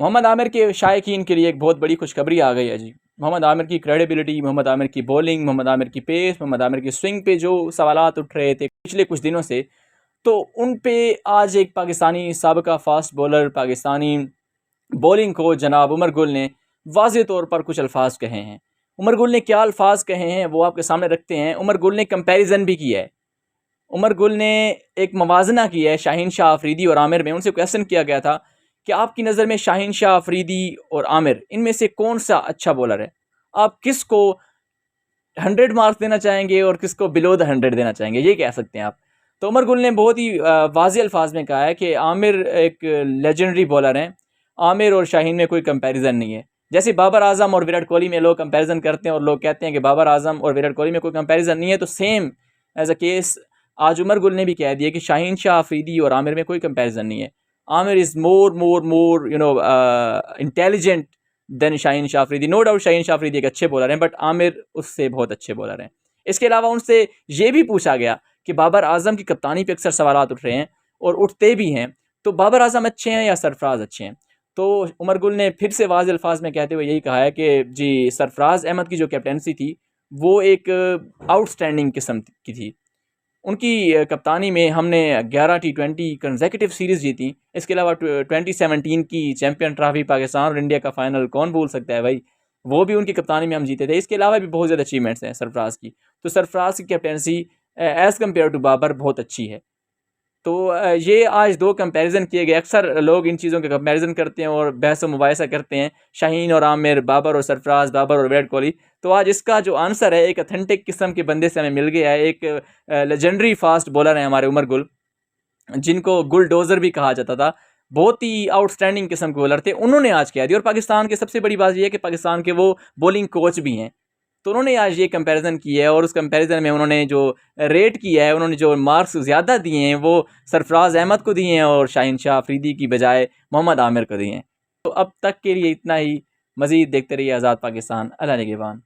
मोहम्मद आमिर के शायकीन के लिए एक बहुत बड़ी खुशखबरी आ गई है जी। मोहम्मद आमिर की क्रेडिबिलिटी, मोहम्मद आमिर की बॉलिंग, मोहम्मद आमिर की पेस, मोहम्मद आमिर की स्विंग पे जो सवालात उठ रहे थे पिछले कुछ दिनों से, तो उन पे आज एक पाकिस्तानी साबिका fast bowler, Pakistani bowling coach जनाब उमर गुल ने वाज़ेह तौर पर कुछ अल्फाज कहे हैं। उमर गुल ने क्या अल्फाज कहे हैं वो आपके सामने रखते हैं। उमर गुल ने कंपैरिजन भी किया है। उमर गुल ने एक मवाजना किया है शाहीन शाह अफरीदी और आमिर में। उनसे क्वेश्चन किया गया था कि आपकी नज़र में शाहीन शाह अफरीदी और आमिर इनमें से कौन सा अच्छा बॉलर है, आप किसको 100 मार्क्स देना चाहेंगे और किसको बिलो द 100 देना चाहेंगे, ये कह सकते हैं आप। तो उमर गुल ने बहुत ही वाज़ेह अल्फाज में कहा है कि आमिर एक लेजेंडरी बॉलर हैं, आमिर और शाहीन में कोई कंपैरिजन नहीं है। जैसे बाबर आजम और विराट कोहली में लोग कंपैरिजन करते हैं और लोग कहते हैं कि बाबर आजम और विराट कोहली में कोई कंपैरिजन नहीं है, तो सेम एज अ केस आज उमर गुल ने भी कह दिया कि शाहीन शाह अफरीदी और आमिर में कोई कंपैरिजन नहीं है। Aamir is more intelligent than Shaheen Shah Afridi. No doubt Shaheen Shah Afridi एक अच्छे बॉलर हैं, बट आमिर उससे बहुत अच्छे बॉलर हैं। इसके अलावा उनसे ये भी पूछा गया कि बाबर आजम की कप्तानी पे अक्सर सवालात उठ रहे हैं और उठते भी हैं, तो बाबर आजम अच्छे हैं या सरफराज अच्छे हैं? तो उमर गुल ने फिर से वाज़ेह अल्फाज में कहते हुए यही कहा है कि जी, सरफराज अहमद की जो कैप्टनसी थी वो एक आउटस्टैंडिंग किस्म की थी। उनकी कप्तानी में हमने 11 T20 कंसेक्यूटिव सीरीज़ जीती। इसके अलावा 2017 की चैम्पियन ट्रॉफी पाकिस्तान और इंडिया का फ़ाइनल कौन भूल सकता है भाई, वो भी उनकी कप्तानी में हम जीते थे। इसके अलावा भी बहुत ज़्यादा अचीवमेंट्स हैं सरफराज की। तो सरफराज की captaincy as compare to Babar बहुत अच्छी है। तो ये आज दो कंपैरिजन किए गए। अक्सर लोग इन चीज़ों के कंपैरिजन करते हैं और बहस व मुबाहिसा करते हैं, शाहीन और आमिर, बाबर और सरफराज, बाबर और विराट कोहली। तो आज इसका जो आंसर है एक ऑथेंटिक किस्म के बंदे से हमें मिल गया है। एक लेजेंडरी फास्ट बॉलर हैं हमारे उमर गुल, जिनको गुलडोज़र भी कहा जाता था। बहुत ही आउटस्टैंडिंग किस्म के बॉलर थे, उन्होंने आज कह दिया। और पाकिस्तान की सबसे बड़ी बात यह है कि पाकिस्तान के वो बॉलिंग कोच भी हैं, तो उन्होंने आज ये कंपैरिजन किया है और उस कंपैरिजन में उन्होंने जो रेट किया है, उन्होंने जो मार्क्स ज़्यादा दिए हैं वो सरफराज अहमद को दिए हैं और शाहीन शाह अफरीदी की बजाय मोहम्मद आमिर को दिए हैं। तो अब तक के लिए इतना ही। मज़ीद देखते रहिए आज़ाद पाकिस्तान। अल्लाह निगहबान।